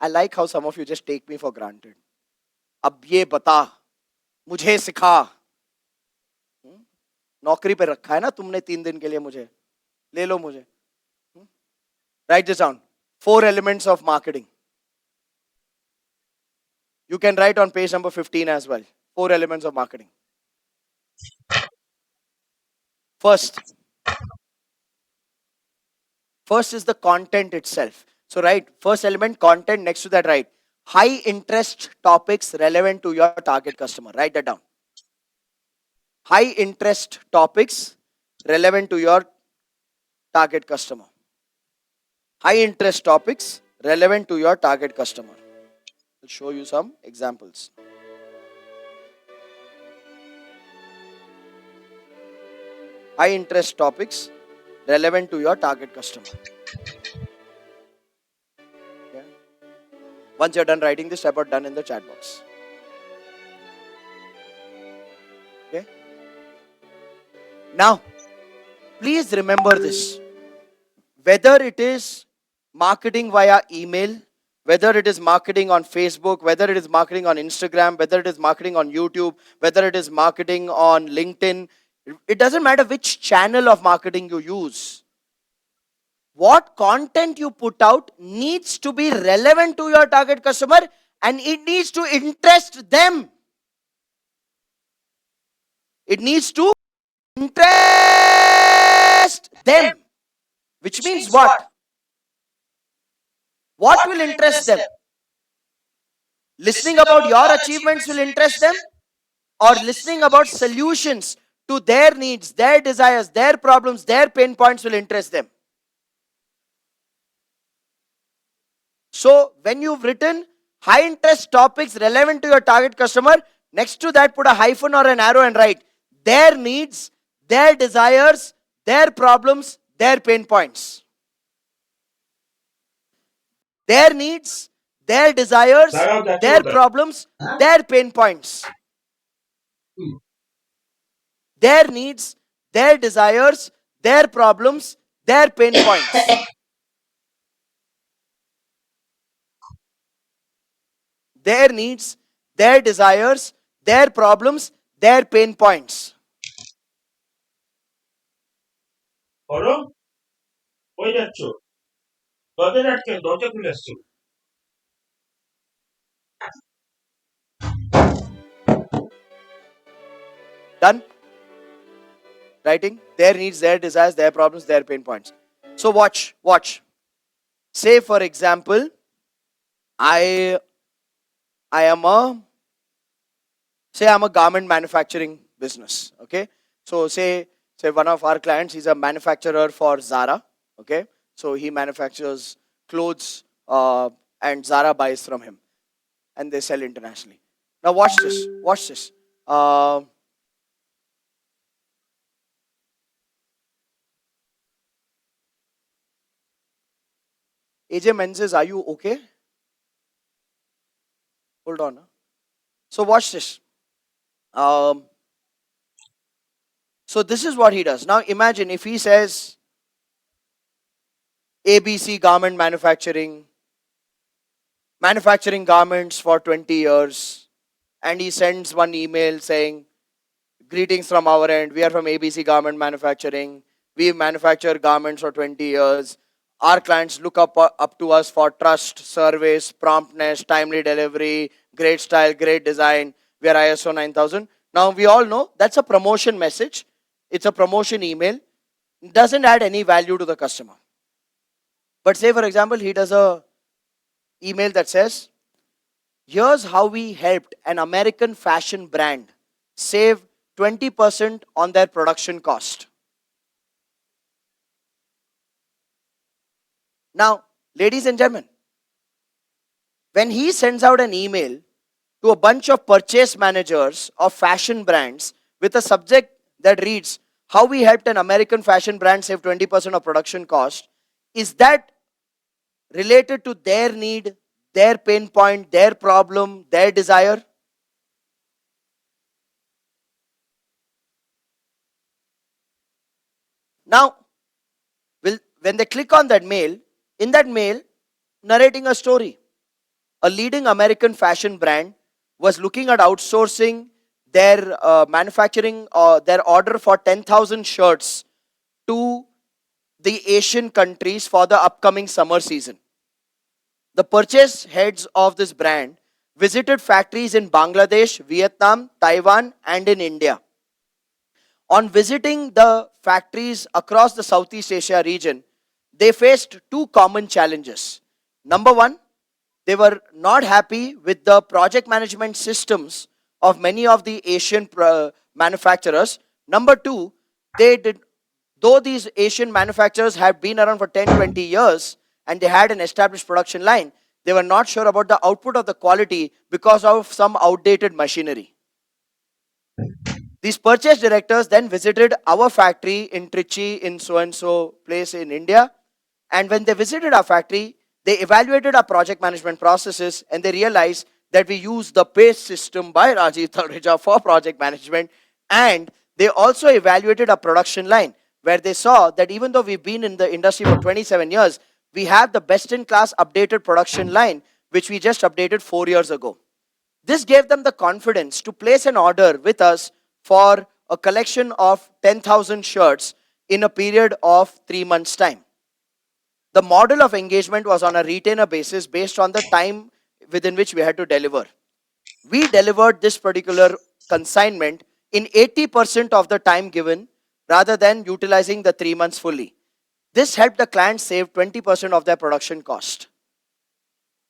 I like how some of you just take me for granted. अब ये बता, मुझे सिखा. नौकरी पे रखा है ना तुमने 3 दिन के लिए मुझे, ले लो मुझे. Write this down. 4 elements of marketing. You can write on page number 15 as well. 4 elements of marketing. First is the content itself. So write first element, content. Next to that, write high interest topics relevant to your target customer. Write that down. High interest topics relevant to your target customer. High interest topics relevant to your target customer. I'll show you some examples. High interest topics relevant to your target customer. Okay. Once you're done writing this, type out done in the chat box. Okay. Now, please remember this. Whether it is marketing via email, whether it is marketing on Facebook, whether it is marketing on Instagram, whether it is marketing on YouTube, whether it is marketing on LinkedIn, it doesn't matter which channel of marketing you use. What content you put out needs to be relevant to your target customer and it needs to interest them. It needs to interest them. Which means what? What will interest them? Listening about your achievements will interest them, or listening about solutions to their needs, their desires, their problems, their pain points will interest them. So when you've written high interest topics relevant to your target customer, next to that put a hyphen or an arrow and write their needs, their desires, their problems, their pain points. Their needs, their desires, their problems, their pain points. Their needs, their desires, their problems, their pain points. Their needs, their desires, their problems, their pain points. Done? Writing their needs, their desires, their problems, their pain points. So watch. Say for example, I'm a garment manufacturing business. Okay. So say one of our clients, he's a manufacturer for Zara. Okay. So he manufactures clothes and Zara buys from him and they sell internationally. Now watch this. AJ Menzies, are you okay? Hold on. So watch this. So this is what he does. Now imagine if he says ABC garment manufacturing garments for 20 years, and he sends one email saying, greetings from our end, we are from ABC Garment Manufacturing, we manufacture garments for 20 years, our clients look up to us for trust, service, promptness, timely delivery, great style, great design, we are ISO 9000. Now we all know that's a promotion message, it's a promotion email, it doesn't add any value to the customer. But say for example, he does a email that says, here's how we helped an American fashion brand save 20% on their production cost. Now, ladies and gentlemen, when he sends out an email to a bunch of purchase managers of fashion brands with a subject that reads, how we helped an American fashion brand save 20% of production cost, is that related to their need, their pain point, their problem, their desire? Now, when they click on that mail, in that mail, narrating a story. a leading American fashion brand was looking at outsourcing their manufacturing, their order for 10,000 shirts to the Asian countries for the upcoming summer season. The purchase heads of this brand visited factories in Bangladesh, Vietnam, Taiwan, and in India. On visiting the factories across the Southeast Asia region, they faced two common challenges. Number one, they were not happy with the project management systems of many of the Asian manufacturers. Number two, they did, though these Asian manufacturers had been around for 10, 20 years and they had an established production line, they were not sure about the output of the quality because of some outdated machinery. These purchase directors then visited our factory in Trichy in so and so place in India. And when they visited our factory, they evaluated our project management processes and they realized that we use the PACE system by Rajiv Talreja for project management. And they also evaluated our production line, where they saw that even though we've been in the industry for 27 years, we have the best in class updated production line, which we just updated 4 years ago. This gave them the confidence to place an order with us for a collection of 10,000 shirts in a period of 3 months' time. The model of engagement was on a retainer basis based on the time within which we had to deliver. We delivered this particular consignment in 80% of the time given rather than utilizing the 3 months fully. This helped the client save 20% of their production cost.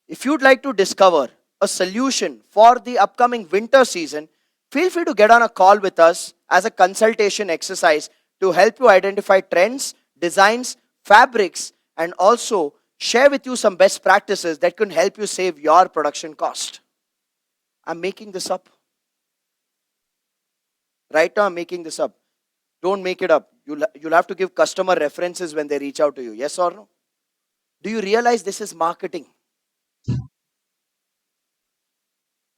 If you'd like to discover a solution for the upcoming winter season, feel free to get on a call with us as a consultation exercise to help you identify trends, designs, fabrics, and also share with you some best practices that can help you save your production cost. I'm making this up. Right now I'm making this up. Don't make it up. You'll have to give customer references when they reach out to you. Yes or no? Do you realize this is marketing?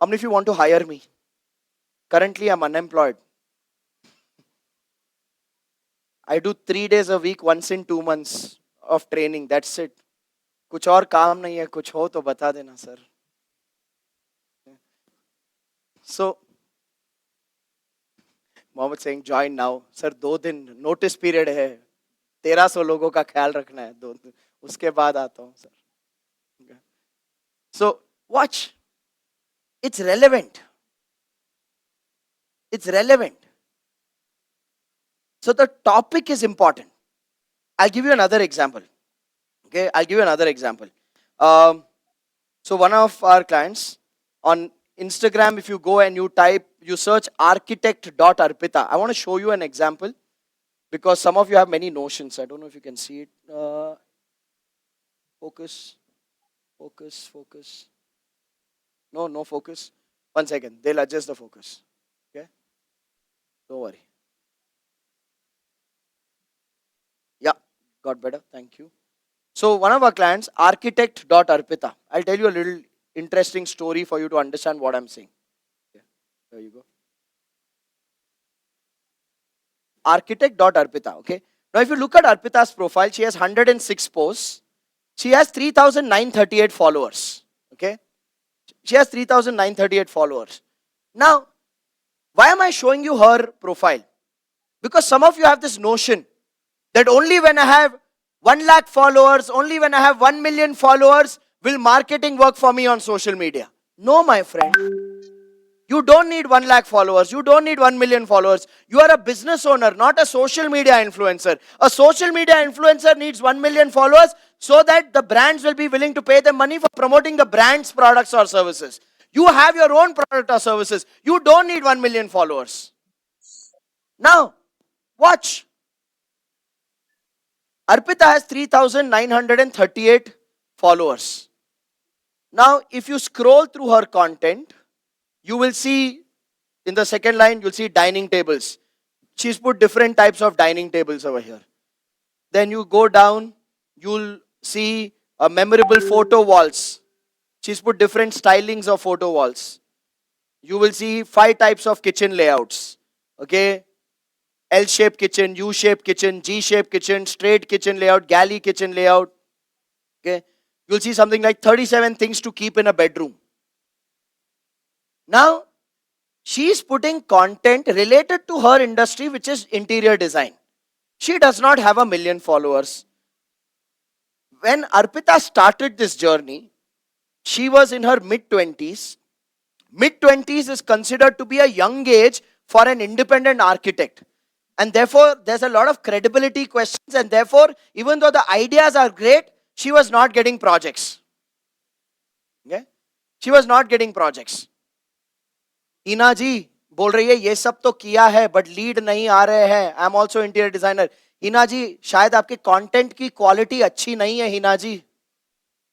How many of you want to hire me? Currently I'm unemployed. I do 3 days a week, once in 2 months of training. That's it. कुछ और काम नहीं है, कुछ हो तो बता देना sir. So, Mohammed saying join now. Sir, 2 दिन notice period है. 1300 लोगों का ख्याल रखना है 2 दिन. उसके बाद आता हूँ sir. So, watch. It's relevant. It's relevant. So the topic is important. I'll give you another example. Okay, I'll give you another example. So one of our clients on Instagram, if you go and you search architect.arpita. I want to show you an example because some of you have many notions. I don't know if you can see it. Focus. No focus. 1 second. They'll adjust the focus. Okay. Don't worry. Yeah, got better. Thank you. So one of our clients, architect.arpita. I'll tell you a little interesting story for you to understand what I'm saying. Yeah, there you go. Architect.arpita. Okay. Now if you look at Arpita's profile, she has 106 posts. She has 3,938 followers. Okay. She has 3,938 followers. Now, why am I showing you her profile? Because some of you have this notion that only when I have 1 lakh followers, only when I have 1 million followers, will marketing work for me on social media. No, my friend. You don't need 1 lakh followers. You don't need 1 million followers. You are a business owner, not a social media influencer. A social media influencer needs 1 million followers so that the brands will be willing to pay them money for promoting the brand's products or services. You have your own product or services. You don't need 1 million followers. Now, watch. Arpita has 3,938 followers. Now, if you scroll through her content, you will see in the second line, you'll see dining tables. She's put different types of dining tables over here. Then you go down, you'll see a memorable photo walls. She's put different stylings of photo walls. You will see 5 types of kitchen layouts. Okay. L-shaped kitchen, U-shaped kitchen, G-shaped kitchen, straight kitchen layout, galley kitchen layout. Okay. You'll see something like 37 things to keep in a bedroom. Now, she's putting content related to her industry, which is interior design. She does not have 1 million followers. When Arpita started this journey, she was in her mid-20s. Mid-20s is considered to be a young age for an independent architect. And therefore, there's a lot of credibility questions. And therefore, even though the ideas are great, she was not getting projects. Okay? She was not getting projects. हीना जी बोल रही है ये सब तो किया है but lead नहीं आ रहे हैं. I am also interior designer. Heena ji शायद आपके कंटेंट की क्वालिटी अच्छी नहीं है. हीना जी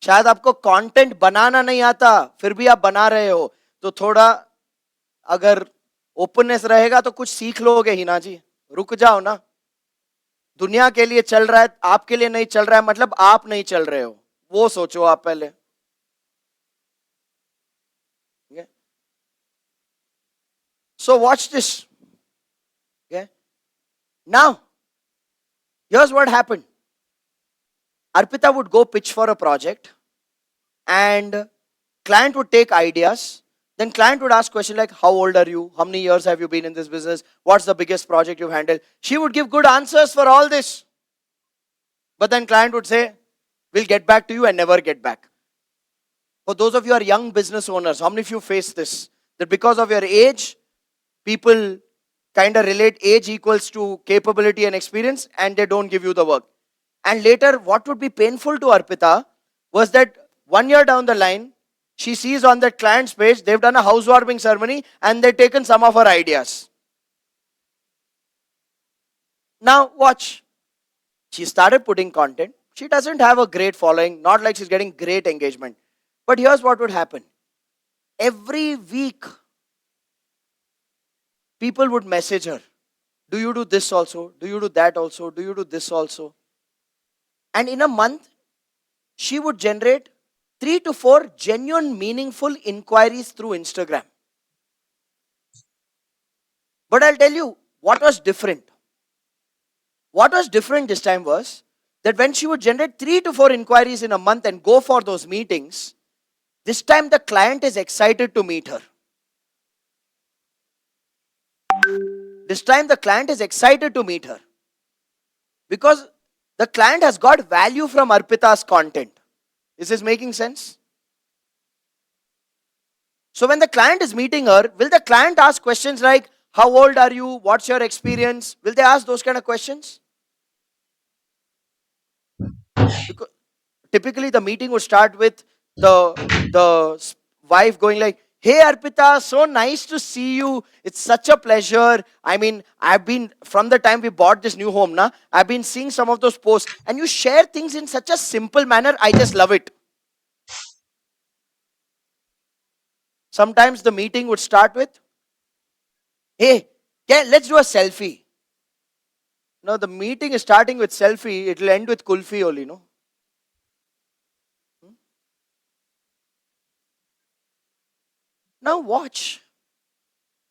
शायद आपको कंटेंट बनाना नहीं आता, फिर भी आप बना रहे हो, तो थोड़ा अगर ओपननेस रहेगा तो कुछ सीख लोगे. हीना जी रुक जाओ ना. दुनिया के लिए चल रहा है, आपके लिए नहीं चल रहा है, मतलब आप नहीं चल रहे हो. वो सोचो आप पहले. So watch this. Okay. Now, here's what happened. Arpita would go pitch for a project and client would take ideas. Then client would ask questions like, how old are you? How many years have you been in this business? What's the biggest project you've handled? She would give good answers for all this. But then client would say, we'll get back to you and never get back. For those of you who are young business owners, how many of you face this? That because of your age, people kind of relate age equals to capability and experience and they don't give you the work. And later, what would be painful to Arpita was that 1 year down the line, she sees on that client's page, they've done a housewarming ceremony and they've taken some of her ideas. Now watch. She started putting content. She doesn't have a great following, not like she's getting great engagement. But here's what would happen. Every week, people would message her. Do you do this also? Do you do that also? Do you do this also? And in a month, she would generate 3 to 4 genuine, meaningful inquiries through Instagram. But I'll tell you what was different. What was different this time was that when she would generate 3 to 4 inquiries in a month and go for those meetings, this time the client is excited to meet her. This time the client is excited to meet her because the client has got value from Arpita's content. Is this making sense? So when the client is meeting her, will the client ask questions like, how old are you? What's your experience? Will they ask those kind of questions? Because typically the meeting would start with the wife going like, hey Arpita, so nice to see you. It's such a pleasure. I mean, I've been, from the time we bought this new home, I've been seeing some of those posts and you share things in such a simple manner. I just love it. Sometimes the meeting would start with, hey, let's do a selfie. Now the meeting is starting with selfie. It will end with kulfi only, no? Now watch.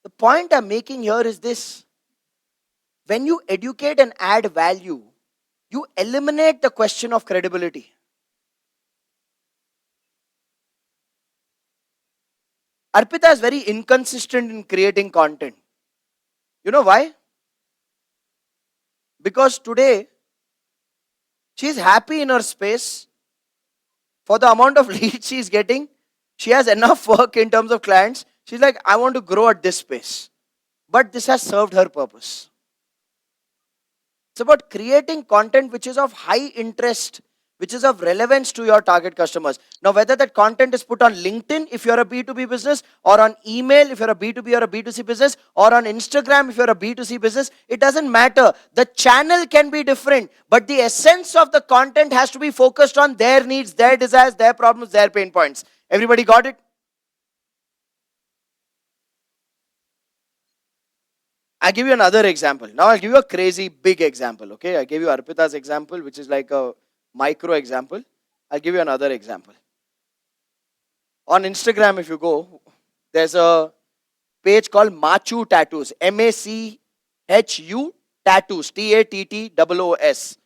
The point I'm making here is this. When you educate and add value, you eliminate the question of credibility. Arpita is very inconsistent in creating content. You know why? Because today, she is happy in her space. For the amount of leads she is getting, she has enough work in terms of clients. She's like, I want to grow at this pace. But this has served her purpose. It's about creating content which is of high interest, which is of relevance to your target customers. Now, whether that content is put on LinkedIn if you're a B2B business, or on email if you're a B2B or a B2C business, or on Instagram if you're a B2C business, it doesn't matter. The channel can be different, but the essence of the content has to be focused on their needs, their desires, their problems, their pain points. Everybody got it? I'll give you another example. Now I'll give you a crazy big example, okay? I gave you Arpita's example, which is like a micro example. I'll give you another example. On Instagram, if you go, there's a page called Machu Tattoos. M-A-C-H-U Tattoos. T-A-T-T-O-O-S.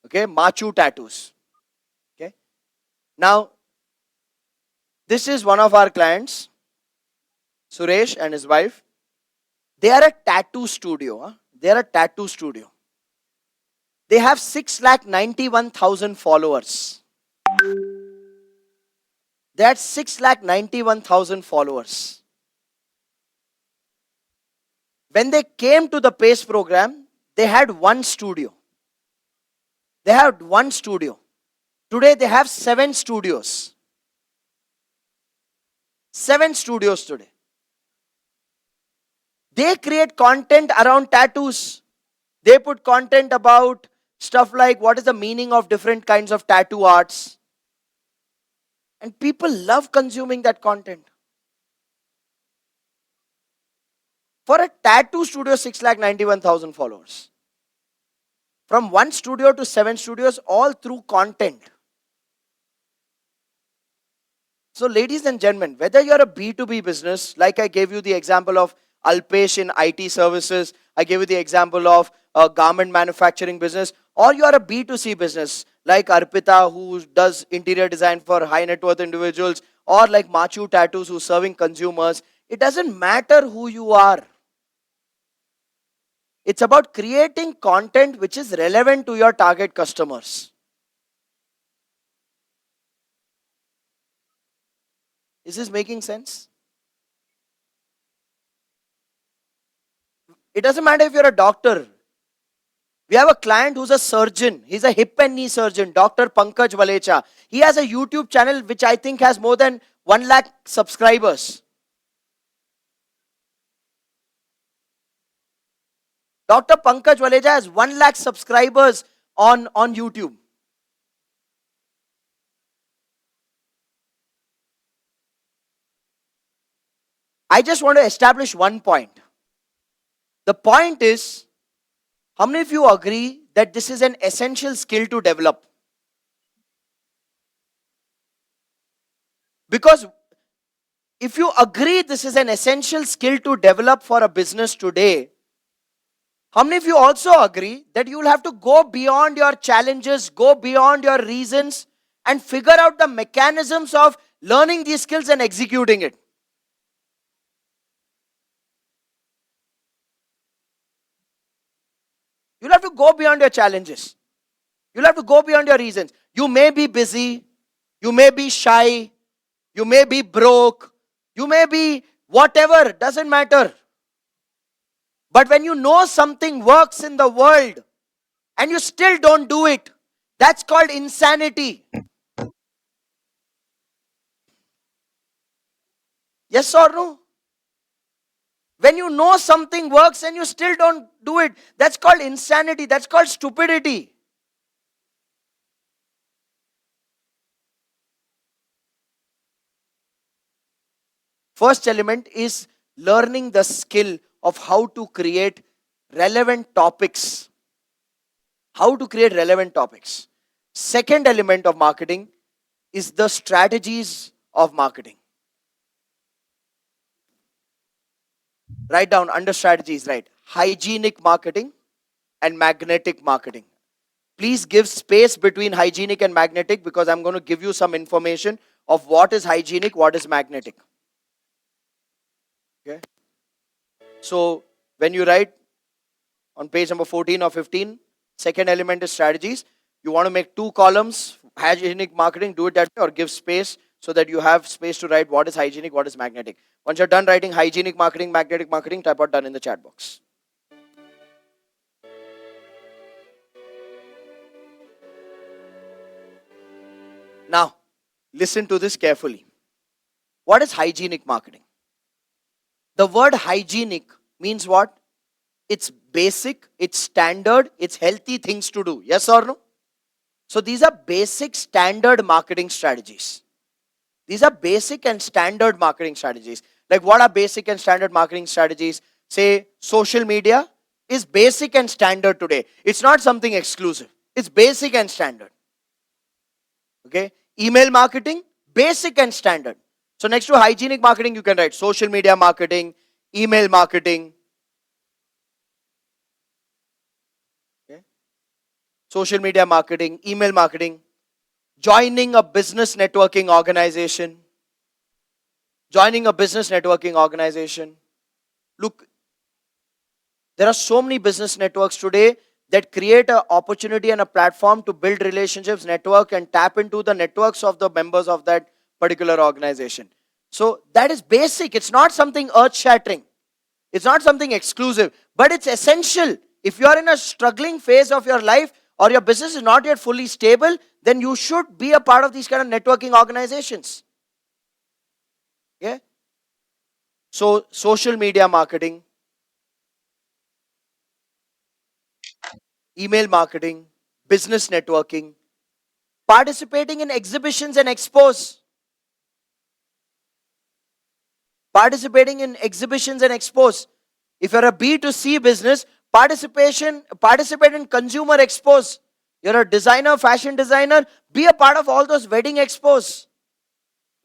Okay, Machu Tattoos. Okay. Now, this is one of our clients, Suresh and his wife. They are a tattoo studio. They are a tattoo studio. They have 6,91,000 followers. They had 6,91,000 followers. When they came to the PACE program, they had one studio. They had one studio. Today they have 7 studios. 7 studios today. They create content around tattoos. They put content about stuff like what is the meaning of different kinds of tattoo arts. And people love consuming that content. For a tattoo studio, 6,91,000 followers. From one studio to 7 studios, all through content. So ladies and gentlemen, whether you're a B2B business, like I gave you the example of Alpesh in IT services, I gave you the example of a garment manufacturing business, or you are a B2C business, like Arpita who does interior design for high net worth individuals, or like Machu Tattoos who's serving consumers, it doesn't matter who you are. It's about creating content which is relevant to your target customers. Is this making sense? It doesn't matter if you're a doctor. We have a client who's a surgeon. He's a hip and knee surgeon, Dr. Pankaj Valecha. He has a YouTube channel which I think has more than 1 lakh subscribers. Dr. Pankaj Valecha has 1 lakh subscribers on YouTube. I just want to establish one point. The point is, how many of you agree that this is an essential skill to develop? Because if you agree this is an essential skill to develop for a business today, how many of you also agree that you will have to go beyond your challenges, go beyond your reasons, and figure out the mechanisms of learning these skills and executing it? You'll have to go beyond your challenges. You'll have to go beyond your reasons. You may be busy, you may be shy, you may be broke, you may be whatever, doesn't matter. But when you know something works in the world and you still don't do it, that's called insanity. Yes or no? When you know something works and you still don't do it, that's called insanity. That's called stupidity. First element is learning the skill of how to create relevant topics. How to create relevant topics. Second element of marketing is the strategies of marketing. Write down under strategies, right? Hygienic marketing and magnetic marketing. Please give space between hygienic and magnetic because I'm going to give you some information of what is hygienic, what is magnetic. Okay. So when you write on page number 14 or 15, second element is strategies. You want to make 2 columns, hygienic marketing, do it that way, or give space so that you have space to write what is hygienic, what is magnetic. Once you're done writing hygienic marketing, magnetic marketing, type out done in the chat box. Now, listen to this carefully. What is hygienic marketing? The word hygienic means what? It's basic, it's standard, it's healthy things to do. Yes or no? So these are basic standard marketing strategies. These are basic and standard marketing strategies. Like what are basic and standard marketing strategies? Say social media is basic and standard today. It's not something exclusive. It's basic and standard. Okay? Email marketing, basic and standard. So next to hygienic marketing, you can write social media marketing, email marketing. Okay? Social media marketing, email marketing. joining a business networking organization. Joining a business networking organization. Look, there are so many business networks today that create an opportunity and a platform to build relationships, network, and tap into the networks of the members of that particular organization. So that is basic. It's not something earth-shattering. It's not something exclusive, but it's essential. If you are in a struggling phase of your life or your business is not yet fully stable, then you should be a part of these kind of networking organizations. Yeah. So social media marketing, email marketing, business networking, participating in exhibitions and expos. Participating in exhibitions and expos. If you're a B2C business, participate in consumer expos. You're a designer, fashion designer, be a part of all those wedding expos.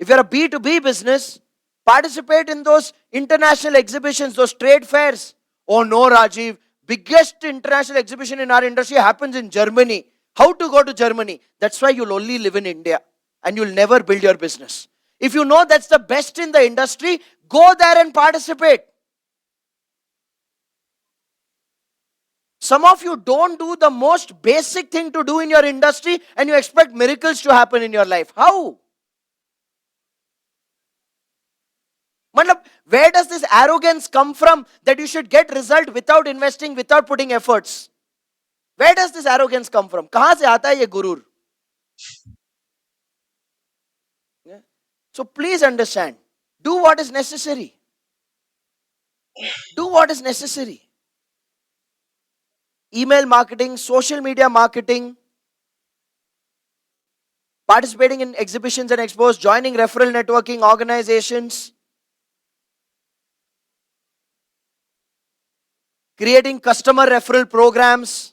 If you're a B2B business, participate in those international exhibitions, those trade fairs. Oh no, Rajiv, biggest international exhibition in our industry happens in Germany. How to go to Germany? That's why you'll only live in India and you'll never build your business. If you know that's the best in the industry, go there and participate. Some of you don't do the most basic thing to do in your industry and you expect miracles to happen in your life. How? Where does this arrogance come from that you should get result without investing, without putting efforts? Where does this arrogance come from? कहाँ से आता है ये गुरूर? So please understand, do what is necessary. Do what is necessary. Email marketing, social media marketing, participating in exhibitions and expos, joining referral networking organizations, creating customer referral programs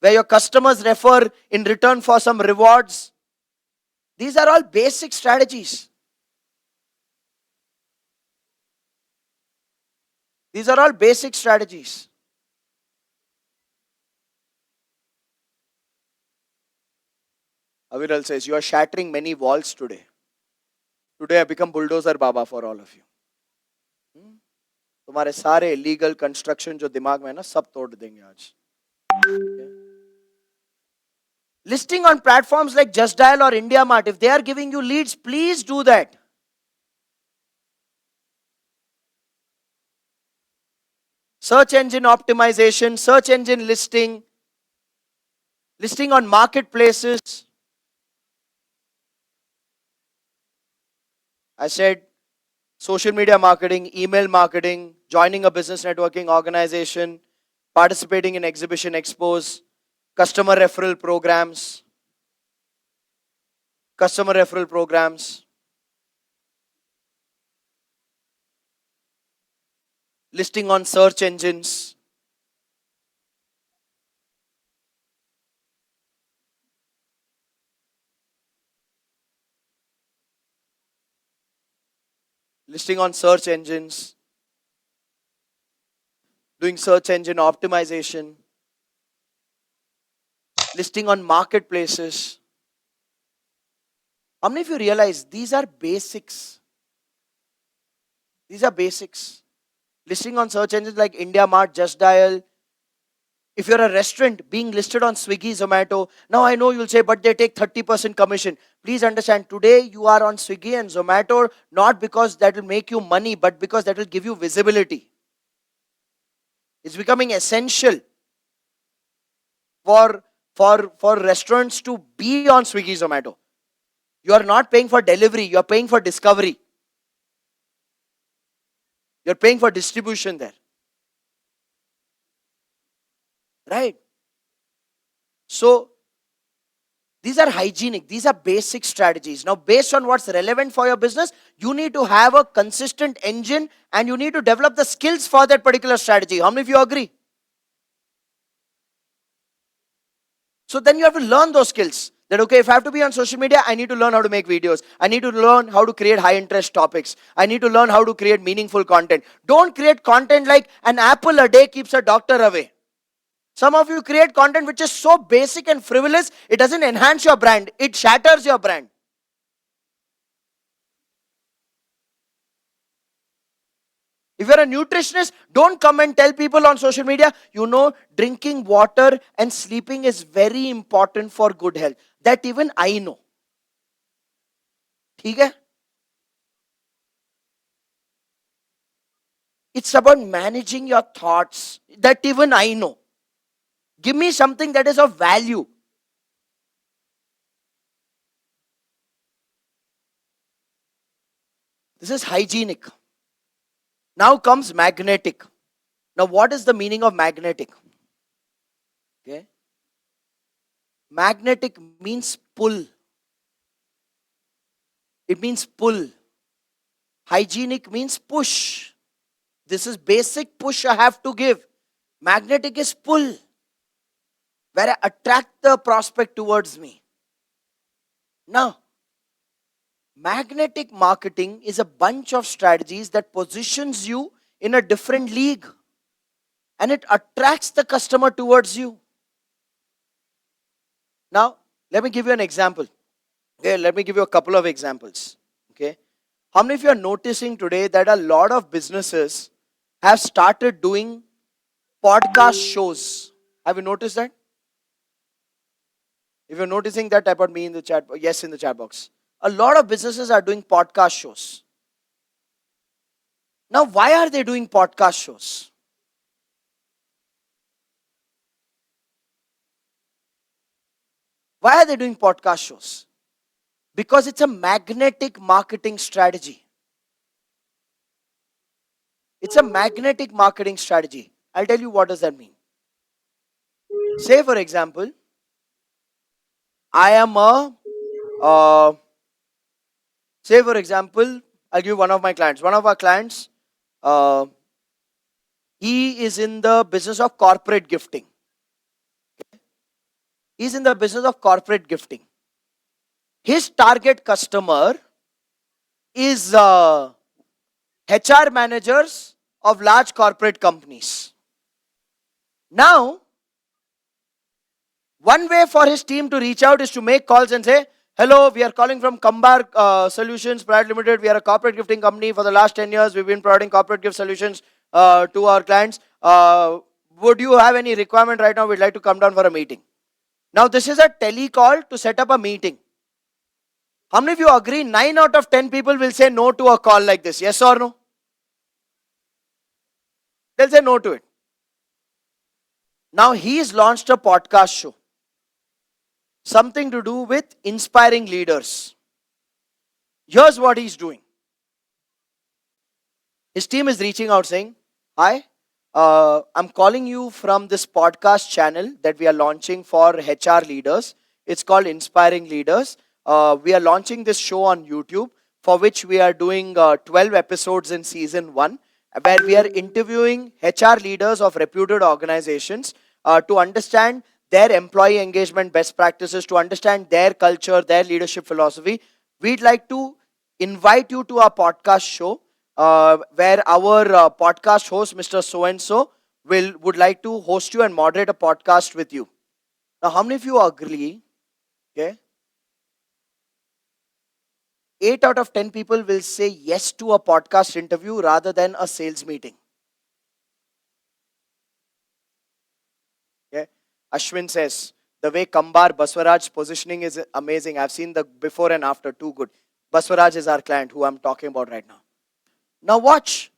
where your customers refer in return for some rewards. These are all basic strategies. These are all basic strategies. Aviral says, you are shattering many walls today. Today I become bulldozer Baba for all of you. तुम्हारे सारे illegal construction जो दिमाग में है ना सब तोड़ देंगे आज. Listing on platforms like Just Dial or IndiaMart, if they are giving you leads, please do that. Search engine optimization, search engine listing, listing on marketplaces. I said social media marketing, email marketing, joining a business networking organization, participating in exhibition expos, customer referral programs, listing on search engines, listing on search engines, doing search engine optimization, listing on marketplaces. How many of you realize these are basics? These are basics. Listing on search engines like IndiaMart, Just Dial. If you're a restaurant being listed on Swiggy, Zomato, now I know you'll say, but they take 30% commission. Please understand, today you are on Swiggy and Zomato, not because that will make you money, but because that will give you visibility. It's becoming essential for restaurants to be on Swiggy, Zomato. You are not paying for delivery, you are paying for discovery. You're paying for distribution there. Right? So, these are hygienic, these are basic strategies. Now, based on what's relevant for your business, you need to have a consistent engine and you need to develop the skills for that particular strategy. How many of you agree? So then you have to learn those skills. That okay, if I have to be on social media, I need to learn how to make videos. I need to learn how to create high interest topics. I need to learn how to create meaningful content. Don't create content like an apple a day keeps a doctor away. Some of you create content which is so basic and frivolous, it doesn't enhance your brand, it shatters your brand. If you're a nutritionist, don't come and tell people on social media, drinking water and sleeping is very important for good health. That even I know. Okay? It's about managing your thoughts. That even I know. Give me something that is of value. This is hygienic. Now comes magnetic. Now, what is the meaning of magnetic? Okay. Magnetic means pull. It means pull. Hygienic means push. This is basic push I have to give. Magnetic is pull, where I attract the prospect towards me. Now, magnetic marketing is a bunch of strategies that positions you in a different league and it attracts the customer towards you. Now, let me give you an example. Okay, let me give you a couple of examples. Okay, how many of you are noticing today that a lot of businesses have started doing podcast shows? Have you noticed that? If you're noticing that, type out me in the chat. Yes, in the chat box. A lot of businesses are doing podcast shows. Now, why are they doing podcast shows? Why are they doing podcast shows? Because it's a magnetic marketing strategy. It's a magnetic marketing strategy. I'll tell you what does that mean. Say, for example, I'll give you one of my clients. One of our clients, he is in the business of corporate gifting. He's in the business of corporate gifting. His target customer is HR managers of large corporate companies. Now, one way for his team to reach out is to make calls and say, hello, we are calling from Kambar Solutions Private Limited. We are a corporate gifting company. For the last 10 years, we've been providing corporate gift solutions to our clients. Would you have any requirement right now? We'd like to come down for a meeting. Now, this is a telecall to set up a meeting. How many of you agree 9 out of 10 people will say no to a call like this? Yes or no? They'll say no to it. Now, he's launched a podcast show. Something to do with inspiring leaders. Here's what he's doing. His team is reaching out saying, hi, I'm calling you from this podcast channel that we are launching for HR leaders. It's called Inspiring Leaders. We are launching this show on YouTube, for which we are doing 12 episodes in season 1, where we are interviewing HR leaders of reputed organizations to understand their employee engagement best practices, to understand their culture, their leadership philosophy. We'd like to invite you to our podcast show, where our podcast host, Mr. So-and-so, would like to host you and moderate a podcast with you. Now, how many of you agree? Okay. 8 out of 10 people will say yes to a podcast interview rather than a sales meeting. Okay. Ashwin says, the way Kambar Baswaraj's positioning is amazing. I've seen the before and after, too good. Baswaraj is our client who I'm talking about right now. Now watch.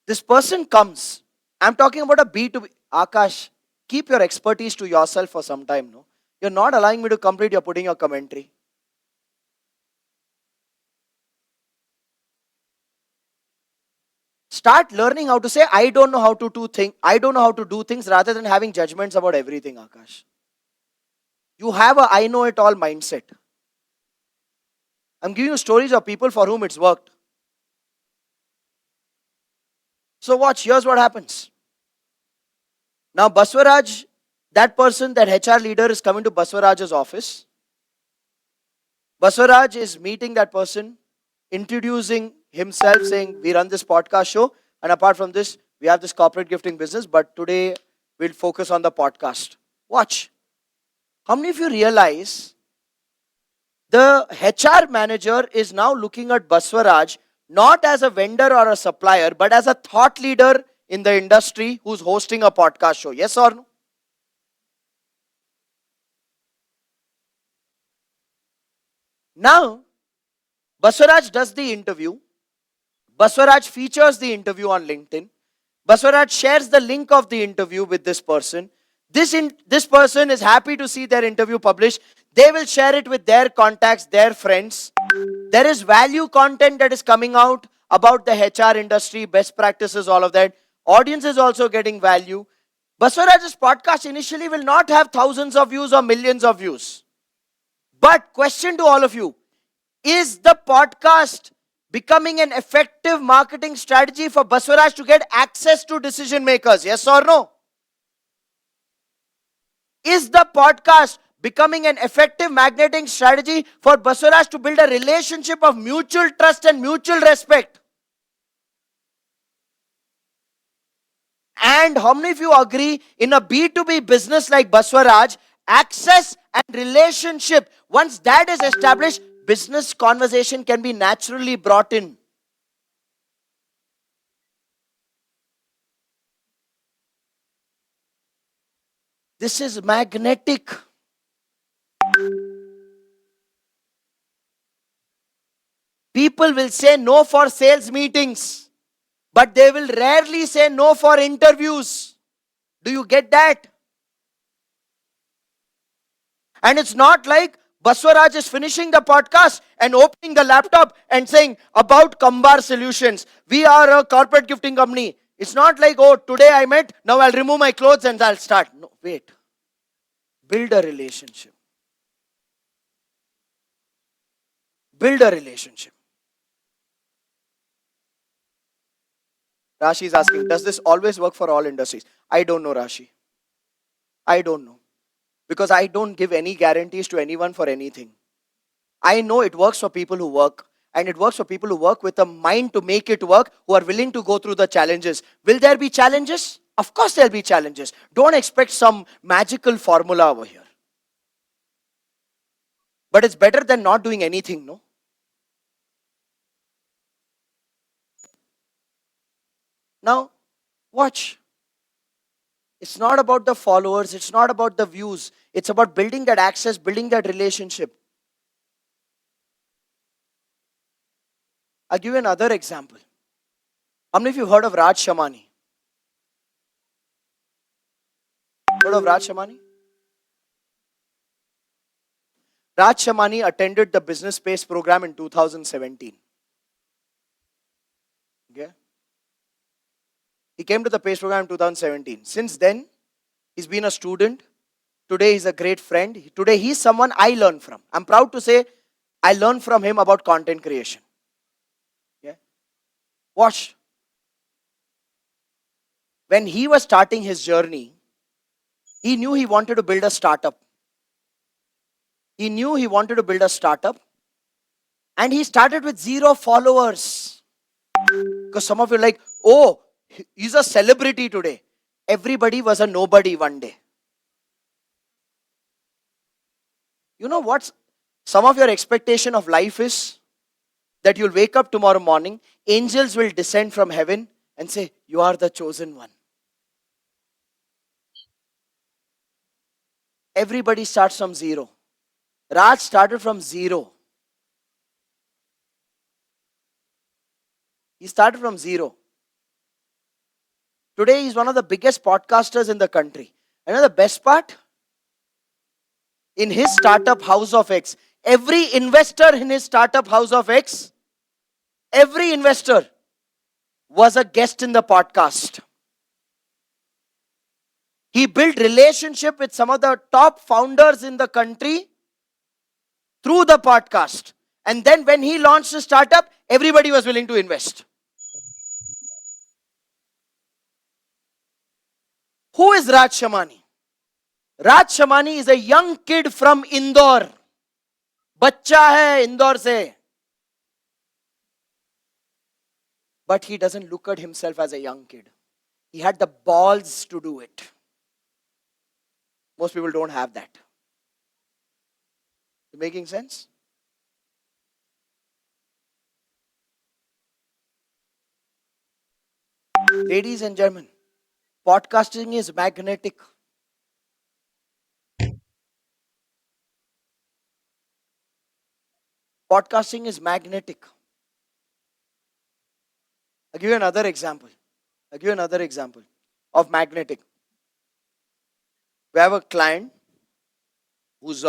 This person comes. I'm talking about a B2B. Akash, keep your expertise to yourself for some time. No, you're not allowing me to complete. You're putting your commentary. Start learning how to say, I don't know how to do things. I don't know how to do things, rather than having judgments about everything, Akash. You have a I know it all mindset. I'm giving you stories of people for whom it's worked. So watch, here's what happens. Now Baswaraj, that person, that HR leader is coming to Baswaraj's office. Baswaraj is meeting that person, introducing himself, saying, we run this podcast show, and apart from this, We have this corporate gifting business, but today we'll focus on the podcast. Watch. How many of you realize the HR manager is now looking at Baswaraj not as a vendor or a supplier, but as a thought leader in the industry who's hosting a podcast show? Yes or no? Now, Baswaraj does the interview. Baswaraj features the interview on LinkedIn. Baswaraj shares the link of the interview with this person. This person is happy to see their interview published. They will share it with their contacts, their friends. There is value content that is coming out about the HR industry, best practices, all of that. Audience is also getting value. Baswaraj's podcast initially will not have thousands of views or millions of views. But question to all of you, is the podcast becoming an effective marketing strategy for Baswaraj to get access to decision makers? Yes or no? Is the podcast becoming an effective magneting strategy for Baswaraj to build a relationship of mutual trust and mutual respect? And how many of you agree in a B2B business like Baswaraj, access and relationship, once that is established, business conversation can be naturally brought in? This is magnetic. People will say no for sales meetings, but they will rarely say no for interviews. Do you get that? And it's not like Baswaraj is finishing the podcast and opening the laptop and saying about Kambar Solutions. We are a corporate gifting company. It's not like, oh, today I met, now I'll remove my clothes and I'll start. No, wait. Build a relationship. Build a relationship. Rashi is asking, does this always work for all industries? I don't know, Rashi. I don't know. Because I don't give any guarantees to anyone for anything. I know it works for people who work. And it works for people who work with a mind to make it work, who are willing to go through the challenges. Will there be challenges? Of course there'll be challenges. Don't expect some magical formula over here. But it's better than not doing anything, no? Now, watch. It's not about the followers. It's not about the views. It's about building that access, building that relationship. I'll give you another example. How many of you heard of Raj Shamani? Heard of Raj Shamani? Raj Shamani attended the Business Space program in 2017. Okay? He came to the PACE program in 2017. Since then, he's been a student. Today, he's a great friend. Today, he's someone I learn from. I'm proud to say I learned from him about content creation. Yeah? Watch. When he was starting his journey, he knew he wanted to build a startup. He knew he wanted to build a startup. And he started with 0 followers. Because some of you are like, oh, he's a celebrity today. Everybody was a nobody one day. You know what some of your expectation of life is? That you'll wake up tomorrow morning, angels will descend from heaven and say, you are the chosen one. Everybody starts from 0. Raj started from 0. He started from 0. Today he's one of the biggest podcasters in the country. And you know the best part? In his startup House of X, every investor in his startup House of X, every investor was a guest in the podcast. He built relationship with some of the top founders in the country through the podcast. And then when he launched the startup, everybody was willing to invest. Who is Raj Shamani? Raj Shamani is a young kid from Indore. Bachcha hai Indore se. But he doesn't look at himself as a young kid. He had the balls to do it. Most people don't have that. Making sense? Ladies and gentlemen, podcasting is magnetic. Podcasting is magnetic. I'll give you another example. Of magnetic. We have a client who's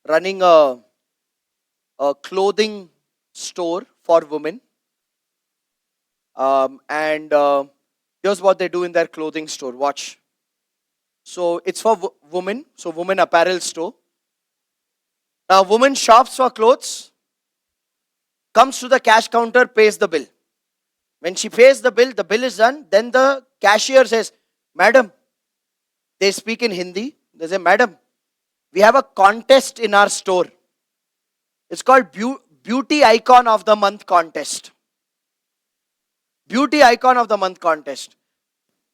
running a clothing store for women. And here's what they do in their clothing store. Watch. So it's for women. So women apparel store. Now woman shops for clothes, comes to the cash counter, pays the bill. When she pays the bill is done. Then the cashier says, Madam, they speak in Hindi. They say, Madam, we have a contest in our store. It's called Beauty Icon of the Month contest. Beauty Icon of the Month contest.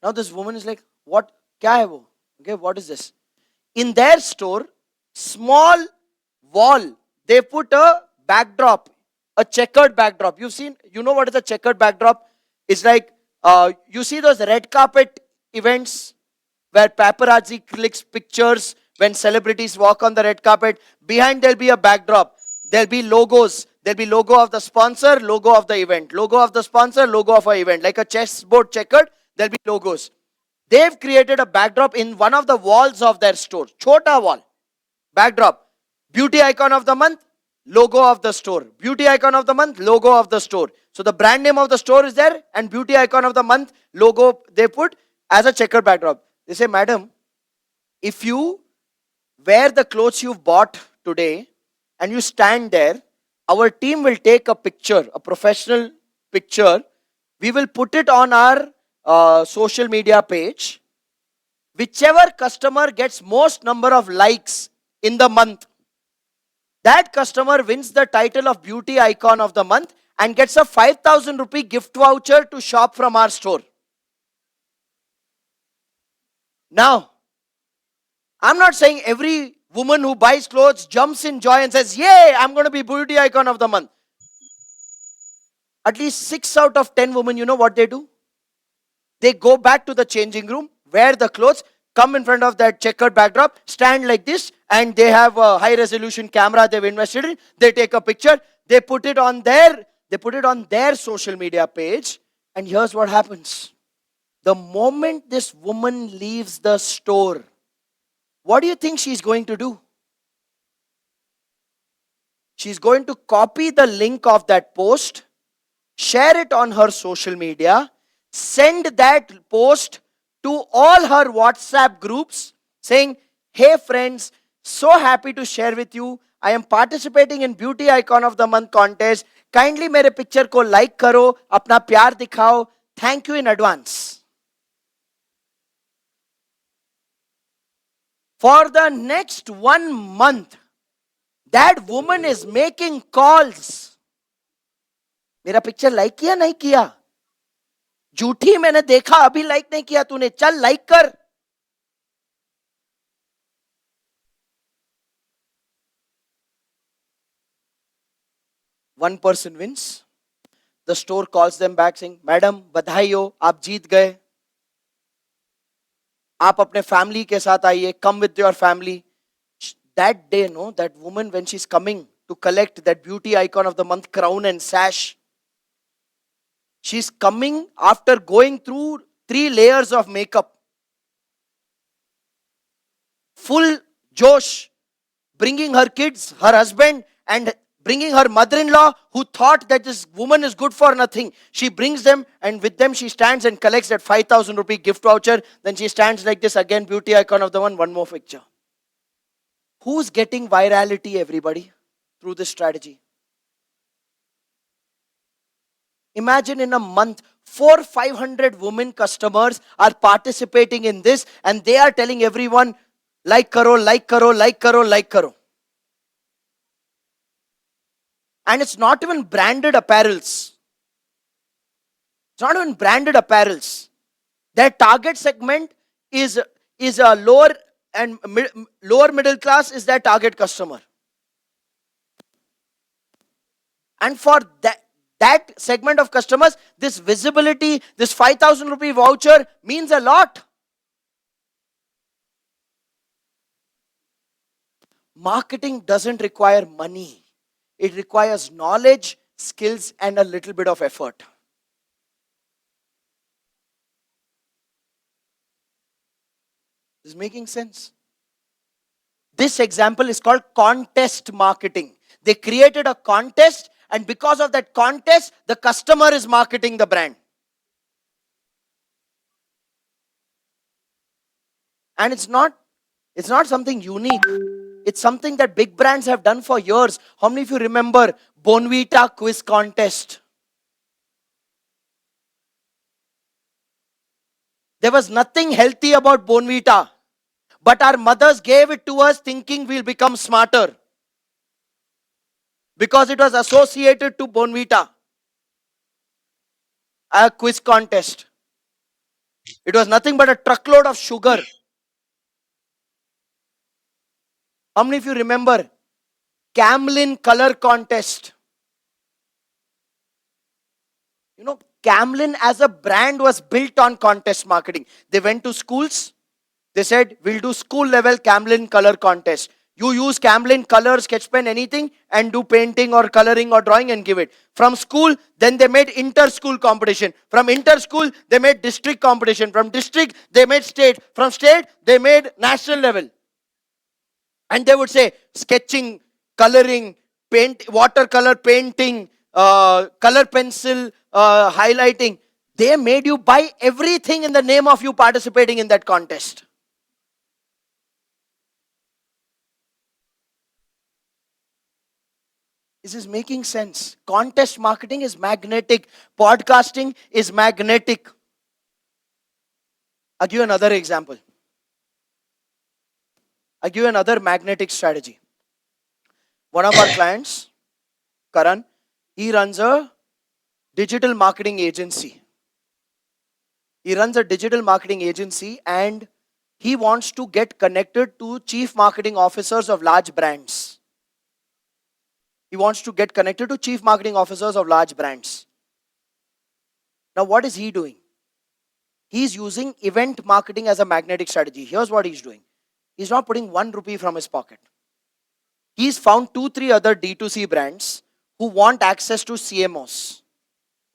Now this woman is like, what? Kya hai wo? Okay, what is this? In their store, small wall, they put a backdrop, a checkered backdrop. You know what is a checkered backdrop? It's like, you see those red carpet events where paparazzi clicks pictures when celebrities walk on the red carpet. Behind there'll be a backdrop. There'll be logos. There'll be logo of the sponsor, logo of the event. Logo of the sponsor, logo of an event. Like a chessboard checkered, there'll be logos. They've created a backdrop in one of the walls of their store. Chota wall. Backdrop. Beauty Icon of the Month, logo of the store. Beauty Icon of the Month, logo of the store. So the brand name of the store is there and Beauty Icon of the Month logo they put as a checkered backdrop. They say, Madam, if you wear the clothes you've bought today and you stand there, our team will take a picture, a professional picture. We will put it on our social media page. Whichever customer gets most number of likes in the month, that customer wins the title of Beauty Icon of the Month and gets a 5,000 rupee gift voucher to shop from our store. Now, I'm not saying every woman who buys clothes jumps in joy and says, yay, I'm going to be Beauty Icon of the Month. At least 6 out of 10 women, you know what they do? They go back to the changing room, wear the clothes, come in front of that checkered backdrop, stand like this, and they have a high resolution camera they've invested in. They take a picture, they put it on their social media page, and here's what happens. The moment this woman leaves the store, what do you think she's going to do? She's going to copy the link of that post, share it on her social media, send that post to all her WhatsApp groups saying, hey friends, so happy to share with you. I am participating in Beauty Icon of the Month contest. Kindly mere picture ko like karo, apna pyar dikhao. Thank you in advance. For the next 1 month, that woman is making calls. मेरा picture like किया नहीं किया? झूठी मैंने देखा अभी like नहीं किया तूने, चल लाइक कर. One person wins. The store calls them back saying, Madam, बधाई हो, आप जीत गए. आप अपने family के साथ आइए, come with your family. That day, no, that woman, when she's coming to collect that Beauty Icon of the Month crown and sash, she's coming after going through 3 layers of makeup. Full Josh, bringing her kids, her husband, and bringing her mother-in-law who thought that this woman is good for nothing. She brings them and with them she stands and collects that 5,000 rupee gift voucher. Then she stands like this again, Beauty Icon of the Month, one more picture. Who's getting virality, everybody, through this strategy? Imagine in a month, 400-500 women customers are participating in this and they are telling everyone, like karo, like karo, like karo, like karo. And it's not even branded apparels. It's not even branded apparels. Their target segment is a lower middle class is their target customer. And for that segment of customers, this visibility, this 5,000 rupee voucher means a lot. Marketing doesn't require money. It requires knowledge, skills, and a little bit of effort. Is making sense? This example is called contest marketing. They created a contest, and because of that contest, the customer is marketing the brand. And it's not something unique. It's something that big brands have done for years. How many of you remember Bonvita quiz contest? There was nothing healthy about Bonvita, but our mothers gave it to us thinking we'll become smarter because it was associated to Bonvita, a quiz contest. It was nothing but a truckload of sugar. How many of you remember Camlin color contest? You know, Camlin as a brand was built on contest marketing. They went to schools. They said, we'll do school level Camlin color contest. You use Camlin color, sketch pen, anything, and do painting or coloring or drawing and give it. From school, then they made inter-school competition. From inter-school, they made district competition. From district, they made state. From state, they made national level. And they would say sketching, coloring, paint, watercolor painting, color pencil, highlighting. They made you buy everything in the name of you participating in that contest. This is making sense. Contest marketing is magnetic. Podcasting is magnetic. I'll give you another example. I'll give you another magnetic strategy. One of our clients, Karan, he runs a digital marketing agency. He runs a digital marketing agency and he wants to get connected to chief marketing officers of large brands. He wants to get connected to chief marketing officers of large brands. Now, what is he doing? He's using event marketing as a magnetic strategy. Here's what he's doing. He's not putting 1 rupee from his pocket. He's found 2-3 other D2C brands who want access to CMOs.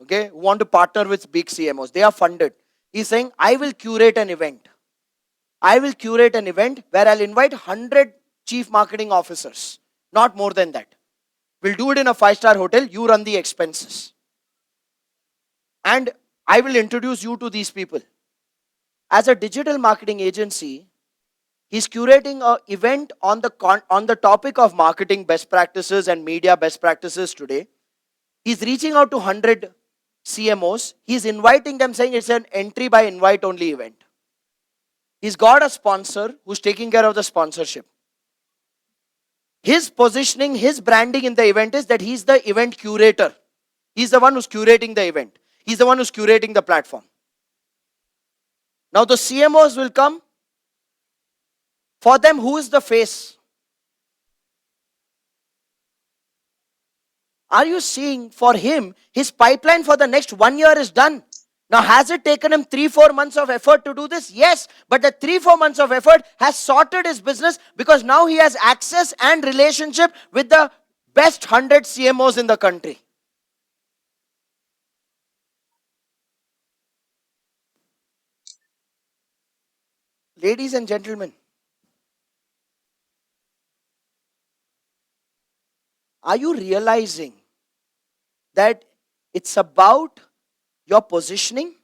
Okay, who want to partner with big CMOs. They are funded. He's saying, I will curate an event. I will curate an event where I'll invite 100 chief marketing officers. Not more than that. We'll do it in a 5-star hotel. You run the expenses. And I will introduce you to these people. As a digital marketing agency, he's curating an event on the topic of marketing best practices and media best practices today. He's reaching out to 100 CMOs. He's inviting them, saying it's an entry by invite only event. He's got a sponsor who's taking care of the sponsorship. His positioning, his branding in the event is that he's the event curator. He's the one who's curating the event. He's the one who's curating the platform. Now the CMOs will come. For them, who is the face? Are you seeing, for him, his pipeline for the next 1 year is done. Now, has it taken him 3-4 months of effort to do this? Yes, but the 3-4 months of effort has sorted his business because now he has access and relationship with the best 100 CMOs in the country. Ladies and gentlemen, are you realizing that it's about your positioning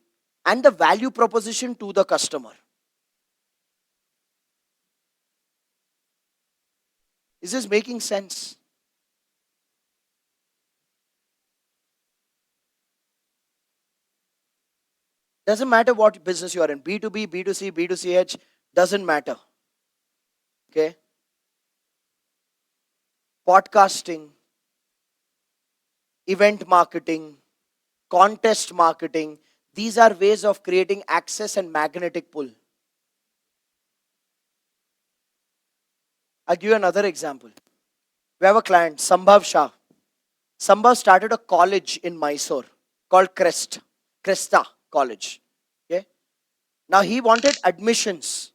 and the value proposition to the customer? Is this making sense? Doesn't matter what business you are in, B2B, B2C, B2CH, doesn't matter. Okay? Podcasting, event marketing, contest marketing, These are ways of creating access and magnetic pull. I'll give you another example. We have a client, Sambhav Shah. Sambhav started a college in Mysore called Cresta College. Okay. Now he wanted admissions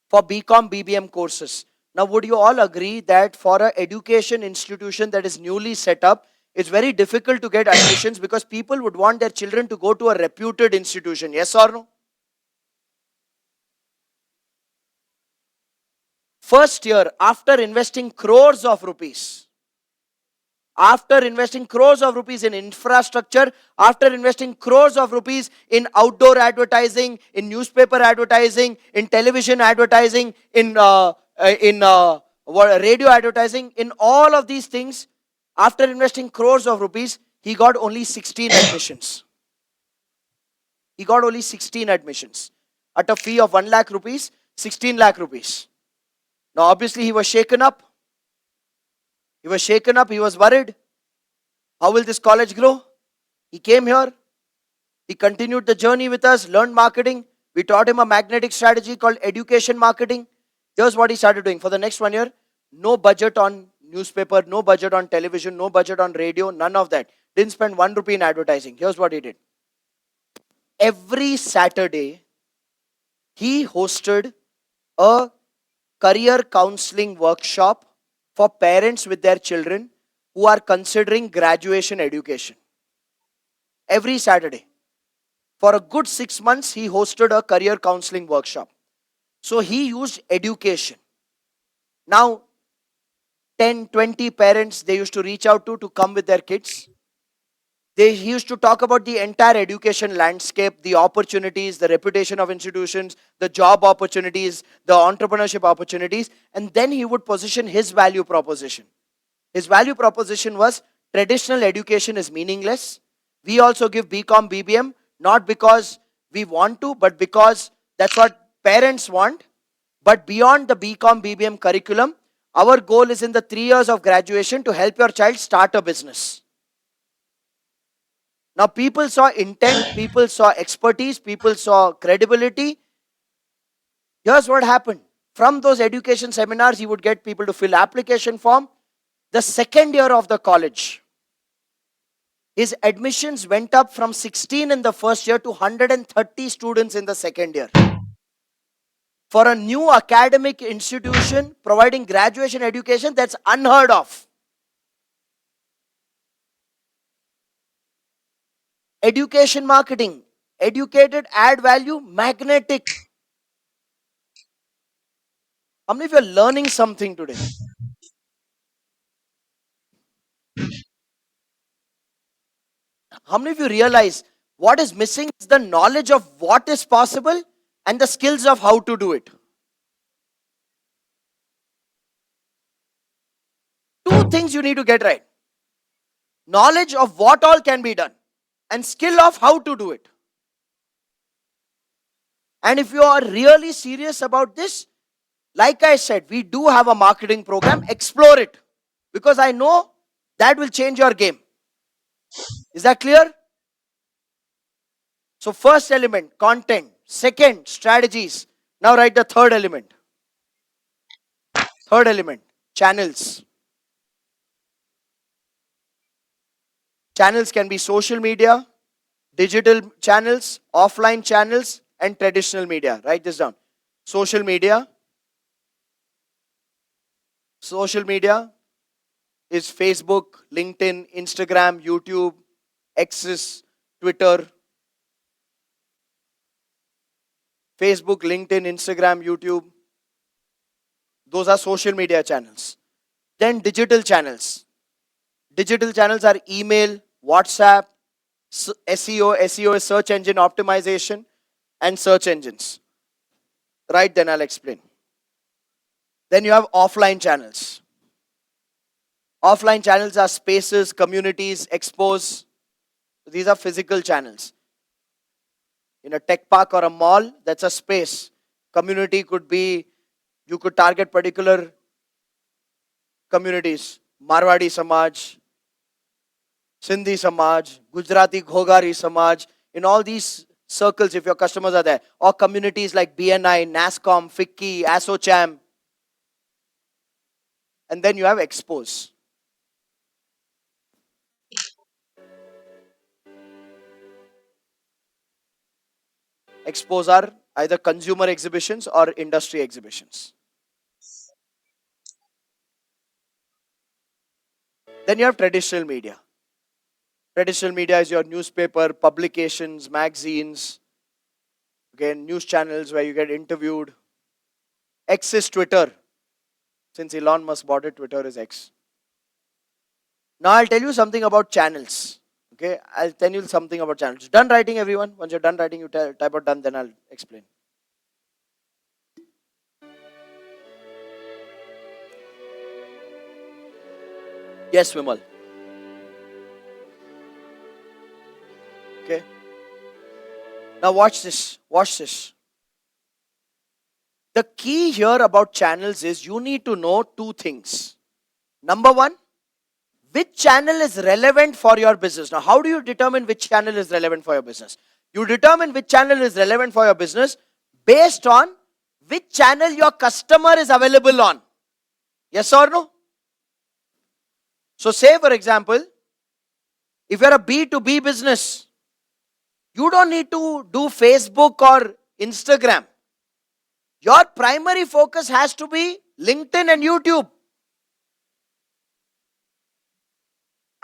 for BCom, BBM courses. Now would you all agree that for an education institution that is newly set up, it's very difficult to get admissions because people would want their children to go to a reputed institution, yes or no? First year, after investing crores of rupees, in infrastructure, after investing crores of rupees in outdoor advertising, in newspaper advertising, in television advertising, in radio advertising, in all of these things, after investing crores of rupees, he got only 16 admissions. He got only 16 admissions at a fee of 1 lakh rupees, 16 lakh rupees. Now, obviously, he was shaken up. He was worried. How will this college grow? He came here. He continued the journey with us, learned marketing. We taught him a magnetic strategy called education marketing. Here's what he started doing. For the next 1 year, no budget on newspaper, no budget on television, no budget on radio, none of that. Didn't spend 1 rupee in advertising. Here's what he did. Every Saturday, he hosted a career counseling workshop for parents with their children who are considering graduation education. Every Saturday. For a good 6 months, he hosted a career counseling workshop. So he used education. Now, 10, 20 parents they used to reach out to come with their kids. He used to talk about the entire education landscape, the opportunities, the reputation of institutions, the job opportunities, the entrepreneurship opportunities, and then he would position his value proposition. His value proposition was traditional education is meaningless. We also give BCom, BBM, not because we want to, but because that's what parents want. But beyond the BCom, BBM curriculum, our goal is in the 3 years of graduation to help your child start a business. Now people saw intent, people saw expertise, people saw credibility. Here's what happened. From those education seminars, he would get people to fill application form. The second year of the college, his admissions went up from 16 in the first year to 130 students in the second year. For a new academic institution providing graduation education, that's unheard of. Education marketing, educated, add value, magnetic. How many of you are learning something today? How many of you realize what is missing is the knowledge of what is possible and the skills of how to do it? Two things you need to get right. Knowledge of what all can be done and skill of how to do it. And if you are really serious about this, like I said, we do have a marketing program. Explore it, because I know that will change your game. Is that clear? So first element, content. Second, strategies. Now write the third element. Third element, channels. Channels can be social media, digital channels, offline channels, and traditional media. Write this down. Social media. Social media is Facebook, LinkedIn, Instagram, YouTube, X, Twitter. Facebook, LinkedIn, Instagram, YouTube. Those are social media channels. Then digital channels. Digital channels are email, WhatsApp, SEO. SEO is search engine optimization, and search engines. Right, then I'll explain. Then you have offline channels. Offline channels are spaces, communities, expos. These are physical channels. In a tech park or a mall, that's a space. Community could be, you could target particular communities. Marwadi Samaj, Sindhi Samaj, Gujarati Ghogari Samaj, in all these circles if your customers are there, or communities like BNI, NASCOM, FICCI, ASSOCHAM. And then you have expos. Expos are either consumer exhibitions or industry exhibitions. Then you have traditional media. Traditional media is your newspaper, publications, magazines, again, news channels where you get interviewed. X is Twitter. Since Elon Musk bought it, Twitter is X. Now I'll tell you something about channels. Okay, I'll tell you something about channels. Done writing, everyone? Once you're done writing, you type out done, then I'll explain. Yes, Vimal. Okay. Now watch this. Watch this. The key here about channels is you need to know two things. Number one, which channel is relevant for your business. Now, how do you determine which channel is relevant for your business? You determine which channel is relevant for your business based on which channel your customer is available on. Yes or no? So say, for example, if you're a B2B business, you don't need to do Facebook or Instagram. Your primary focus has to be LinkedIn and YouTube.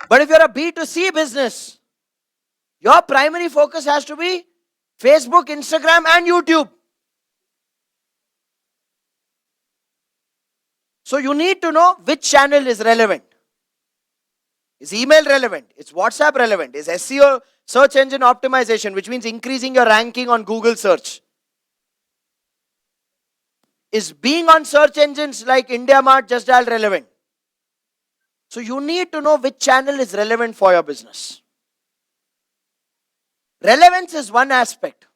But if you're a B2C business, your primary focus has to be Facebook, Instagram, and YouTube. So you need to know which channel is relevant. Is email relevant? Is WhatsApp relevant? Is SEO, search engine optimization, which means increasing your ranking on Google search? Is being on search engines like IndiaMart, Just Dial relevant? So you need to know which channel is relevant for your business. Relevance is one aspect.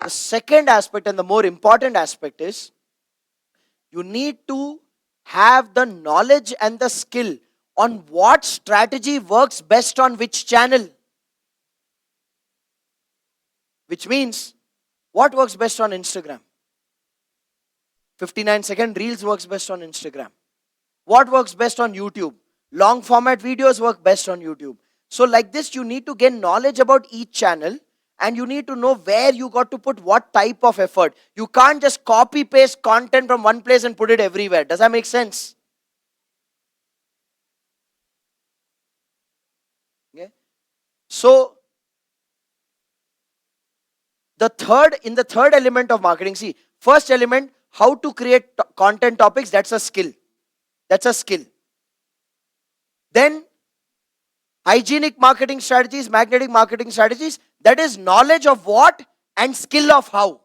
The second aspect and the more important aspect is you need to have the knowledge and the skill on what strategy works best on which channel. Which means, what works best on Instagram? 59-second reels works best on Instagram. What works best on YouTube? Long format videos work best on YouTube. So like this, you need to gain knowledge about each channel and you need to know where you got to put what type of effort. You can't just copy paste content from one place and put it everywhere. Does that make sense? Okay. So in the third element of marketing, see, first element, how to create content topics, that's a skill. That's a skill. Then hygienic marketing strategies, magnetic marketing strategies, that is knowledge of what and skill of how.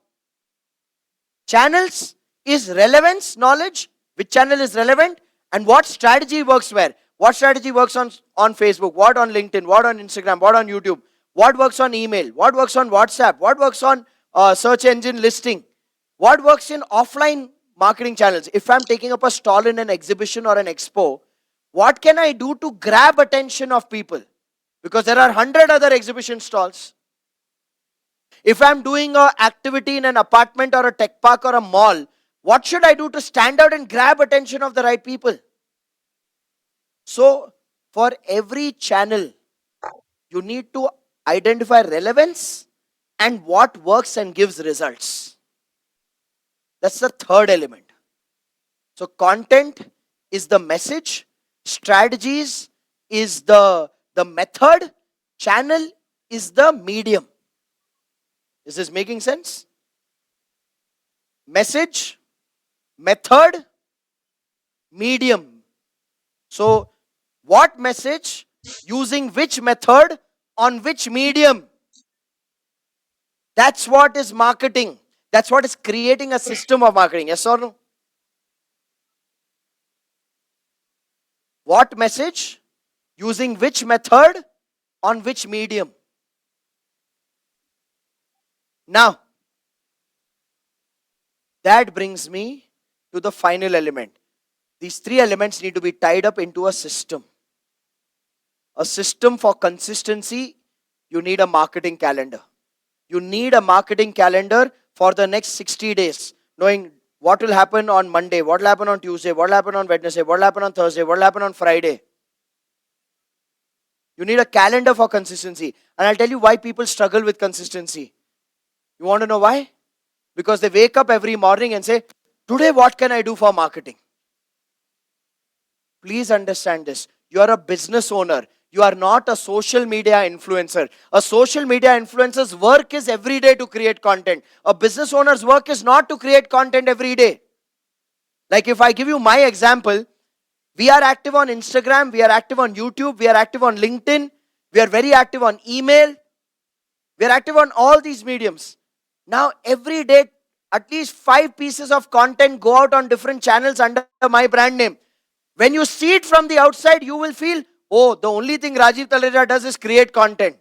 Channels is relevance, knowledge, which channel is relevant and what strategy works where. What strategy works on Facebook, what on LinkedIn, what on Instagram, what on YouTube, what works on email, what works on WhatsApp, what works on search engine listing, what works in offline marketing channels. If I'm taking up a stall in an exhibition or an expo, what can I do to grab attention of people? Because there are 100 other exhibition stalls. If I'm doing an activity in an apartment or a tech park or a mall, what should I do to stand out and grab attention of the right people? So, for every channel, you need to identify relevance and what works and gives results. That's the third element. So, content is the message, strategies is the method, channel is the medium. Is this making sense? Message, method, medium. So, what message, using which method, on which medium? That's what is marketing. That's what is creating a system of marketing. Yes or no? What message, using which method, on which medium? Now, that brings me to the final element. These three elements need to be tied up into a system. A system for consistency, you need a marketing calendar. You need a marketing calendar for the next 60 days, knowing what will happen on Monday, what will happen on Tuesday, what will happen on Wednesday, what will happen on Thursday, what will happen on Friday. You need a calendar for consistency. And I'll tell you why people struggle with consistency. You want to know why? Because they wake up every morning and say, today what can I do for marketing? Please understand this. You are a business owner. You are not a social media influencer. A social media influencer's work is every day to create content. A business owner's work is not to create content every day. Like if I give you my example, we are active on Instagram, we are active on YouTube, we are active on LinkedIn, we are very active on email, we are active on all these mediums. Now every day, at least 5 pieces of content go out on different channels under my brand name. When you see it from the outside, you will feel, oh, the only thing Rajiv Talreja does is create content.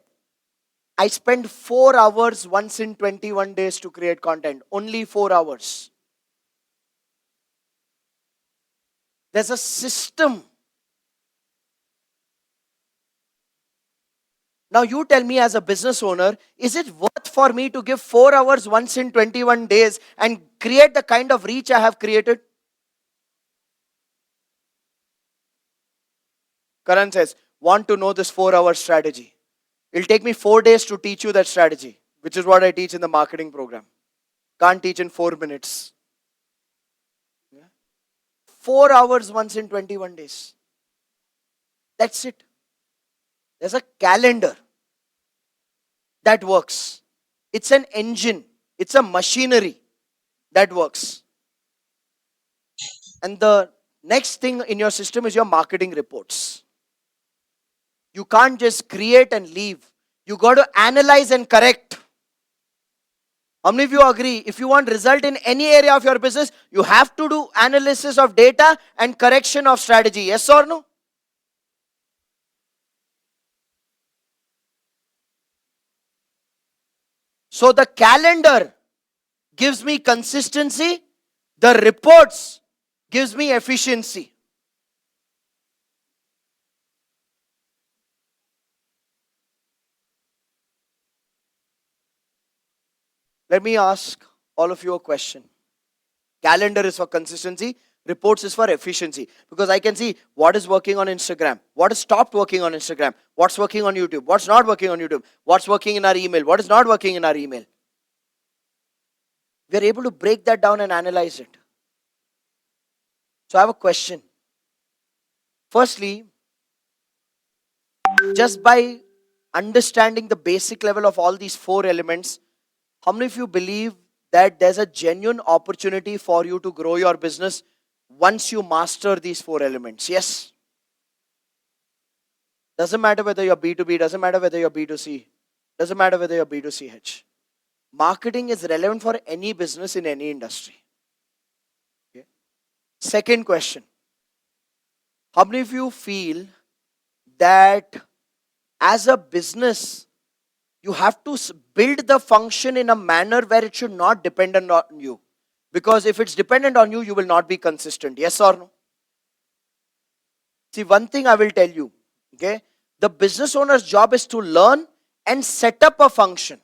I spend 4 hours once in 21 days to create content. Only 4 hours. There's a system. Now you tell me as a business owner, is it worth for me to give 4 hours once in 21 days and create the kind of reach I have created? Karan says, want to know this 4-hour strategy. It'll take me 4 days to teach you that strategy, which is what I teach in the marketing program. Can't teach in 4 minutes. 4 hours once in 21 days. That's it. There's a calendar that works. It's an engine. It's a machinery that works. And the next thing in your system is your marketing reports. You can't just create and leave. You got to analyze and correct. How many of you agree? If you want result in any area of your business, you have to do analysis of data and correction of strategy. Yes or no? So the calendar gives me consistency. The reports gives me efficiency. Let me ask all of you a question. Calendar is for consistency. Reports is for efficiency. Because I can see what is working on Instagram, what has stopped working on Instagram, what's working on YouTube, what's not working on YouTube, what's working in our email, what is not working in our email. We are able to break that down and analyze it. So I have a question. Firstly, just by understanding the basic level of all these 4 elements, how many of you believe that there's a genuine opportunity for you to grow your business once you master these 4 elements? Yes. Doesn't matter whether you're B2B, doesn't matter whether you're B2C, doesn't matter whether you're B2CH. Marketing is relevant for any business in any industry. Okay. Second question. How many of you feel that as a business, you have to build the function in a manner where it should not depend on you? Because if it's dependent on you, you will not be consistent. Yes or no? See, one thing I will tell you, okay? The business owner's job is to learn and set up a function.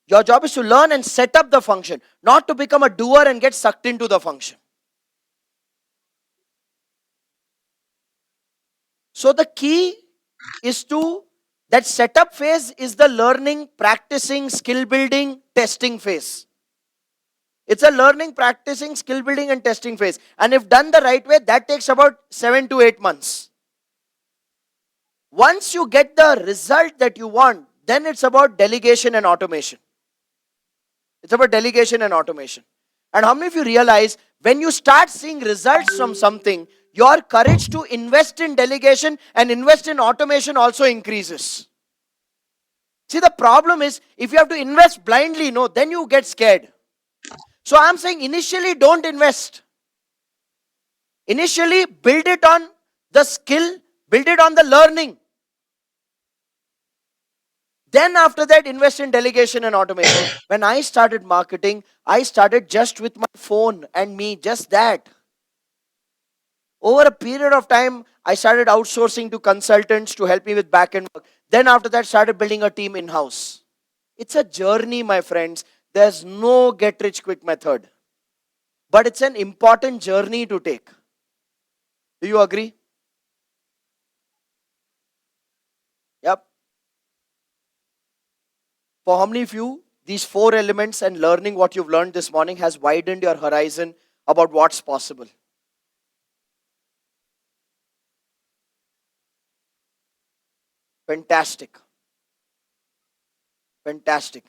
Your job is to learn and set up the function, not to become a doer and get sucked into the function. So the key is to, that setup phase is the learning, practicing, skill building, testing phase. It's a learning, practicing, skill building and testing phase. And if done the right way, that takes about 7 to 8 months. Once you get the result that you want, then it's about delegation and automation. It's about delegation and automation. And how many of you realize when you start seeing results from something, your courage to invest in delegation and invest in automation also increases? See, the problem is if you have to invest blindly, no, then you get scared. So I'm saying initially don't invest. Initially build it on the skill, build it on the learning. Then after that, invest in delegation and automation. When I started marketing, I started just with my phone and me, just that. Over a period of time, I started outsourcing to consultants to help me with back-end work. Then after that, started building a team in-house. It's a journey, my friends. There's no get rich quick method. But it's an important journey to take. Do you agree? Yep. For how many of you, these 4 elements and learning what you've learned this morning has widened your horizon about what's possible? Fantastic. Fantastic.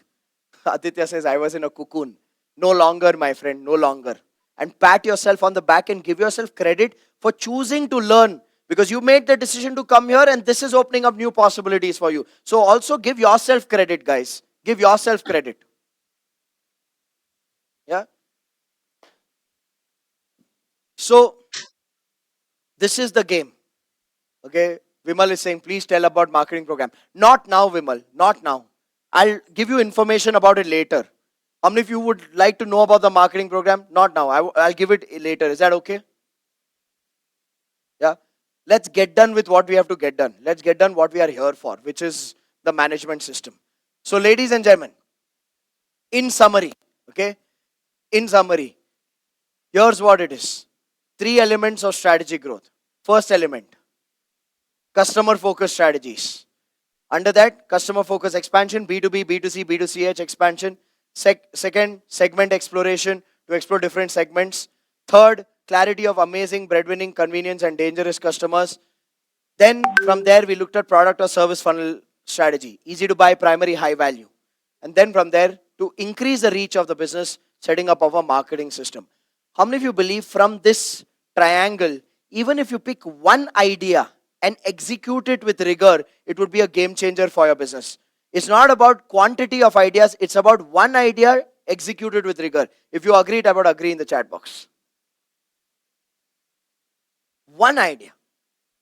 Aditya says, I was in a cocoon. No longer, my friend, no longer. And pat yourself on the back and give yourself credit for choosing to learn, because you made the decision to come here and this is opening up new possibilities for you. So also give yourself credit, guys. Give yourself credit. Yeah. So this is the game. Okay. Vimal is saying, please tell about marketing program. Not now, Vimal. Not now. I'll give you information about it later. How many of you would like to know about the marketing program? Not now. I'll give it later. Is that okay? Yeah. Let's get done with what we have to get done. Let's get done what we are here for, which is the management system. So, ladies and gentlemen, in summary, okay, in summary, here's what it is. 3 elements of strategic growth. First element, customer focused strategies. Under that, customer focused expansion, B2B, B2C, B2CH expansion. Second, segment exploration to explore different segments. Third, clarity of amazing breadwinning, convenience, and dangerous customers. Then from there, we looked at product or service funnel strategy. Easy to buy, primary, high value. And then from there, to increase the reach of the business, setting up of a marketing system. How many of you believe from this triangle, even if you pick one idea and execute it with rigor, it would be a game changer for your business? It's not about quantity of ideas, it's about one idea executed with rigor. If you agree, I would agree in the chat box. One idea.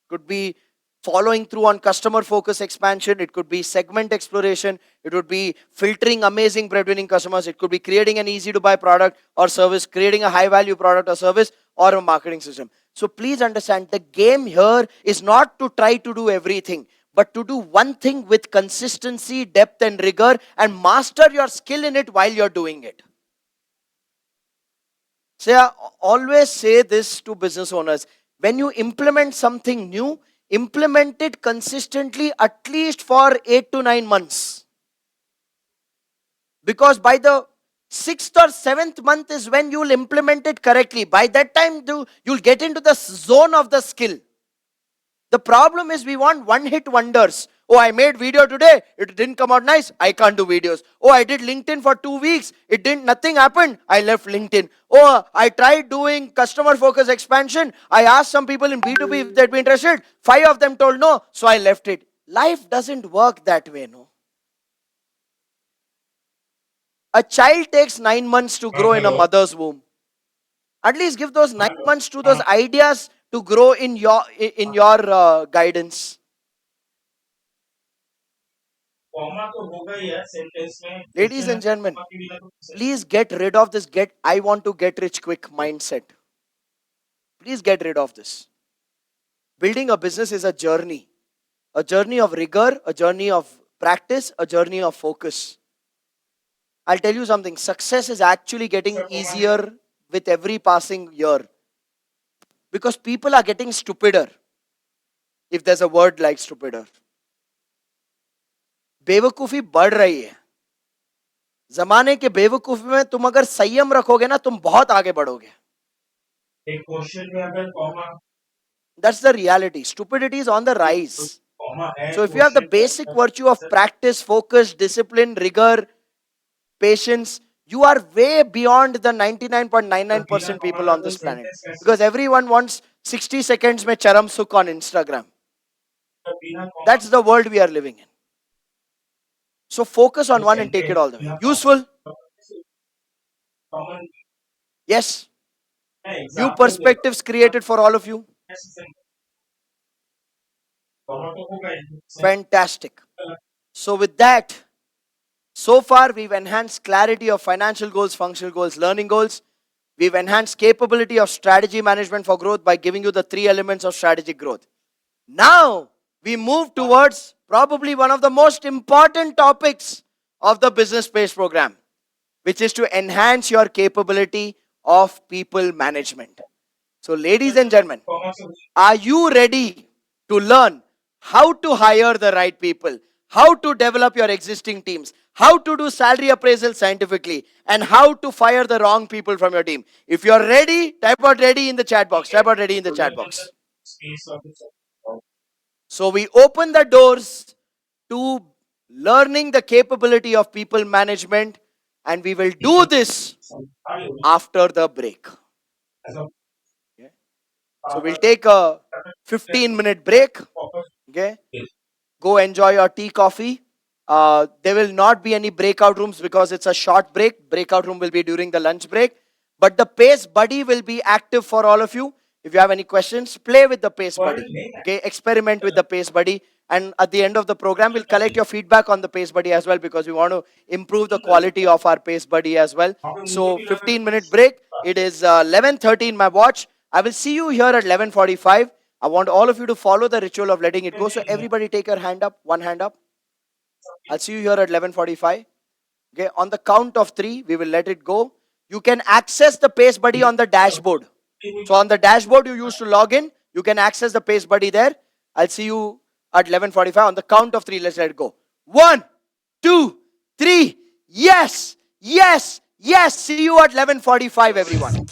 Could be following through on customer focus expansion, it could be segment exploration, it would be filtering amazing breadwinning customers, it could be creating an easy to buy product or service, creating a high value product or service, or a marketing system. So please understand, the game here is not to try to do everything, but to do one thing with consistency, depth and rigor, and master your skill in it while you're doing it. So I always say this to business owners: when you implement something new, implement it consistently at least for 8 to 9 months. Because by the 6th or 7th month is when you'll implement it correctly. By that time, you'll get into the zone of the skill. The problem is we want one-hit wonders. Oh, I made video today, it didn't come out nice, I can't do videos. Oh, I did LinkedIn for 2 weeks, nothing happened, I left LinkedIn. Oh, I tried doing customer focus expansion, I asked some people in B2B if they'd be interested, 5 of them told no, so I left it. Life doesn't work that way, no. A child takes 9 months to grow in a mother's womb. At least give those 9 months to those ideas to grow in your guidance. Ladies and gentlemen, please get rid of this I want to get rich quick mindset. Please get rid of this. Building a business is a journey of rigor, a journey of practice, a journey of focus. I'll tell you something, success is actually getting easier with every passing year, because people are getting stupider, if there's a word like stupider. बेवकूफी बढ़ रही है. जमाने के बेवकूफी में तुम अगर संयम रखोगे ना, तुम बहुत आगे बढ़ोगे. एक क्वेश्चन में अगर comma, that's the reality. Stupidity is on the rise. So if you have the basic virtue of practice, focus, discipline, rigor, patience, you are way beyond the 99.99% people on this planet. Because everyone wants 60 seconds mein charam sukh on Instagram. That's the world we are living in. So focus on one and take it all the way. Useful? Yes. New perspectives created for all of you. Fantastic. So with that, so far we've enhanced clarity of financial goals, functional goals, learning goals. We've enhanced capability of strategy management for growth by giving you the 3 elements of strategic growth. Now we move towards probably one of the most important topics of the Business Pace program, which is to enhance your capability of people management. So, ladies and gentlemen, are you ready to learn how to hire the right people, how to develop your existing teams, how to do salary appraisal scientifically, and how to fire the wrong people from your team? If you're ready, type out ready in the chat box. Type out ready in the chat box. So we open the doors to learning the capability of people management, and we will do this after the break. Okay? So we'll take a 15-minute break. Okay? Go enjoy your tea, coffee. There will not be any breakout rooms because it's a short break. Breakout room will be during the lunch break. But the Pace Buddy will be active for all of you. If you have any questions, play with the Pace Buddy. Okay, experiment with the Pace Buddy. And at the end of the program, we'll collect your feedback on the Pace Buddy as well, because we want to improve the quality of our Pace Buddy as well. So 15-minute break. It is 11:30 in my watch. I will see you here at 11:45. I want all of you to follow the ritual of letting it go. So everybody take your hand up, one hand up. I'll see you here at 11:45. Okay, on the count of 3, we will let it go. You can access the Pace Buddy on the dashboard. So on the dashboard you used to log in, you can access the Pace Buddy there. I'll see you at 11:45. On the count of 3, let's let it go. 1, 2, 3. Yes, yes, yes. See you at 11:45, everyone.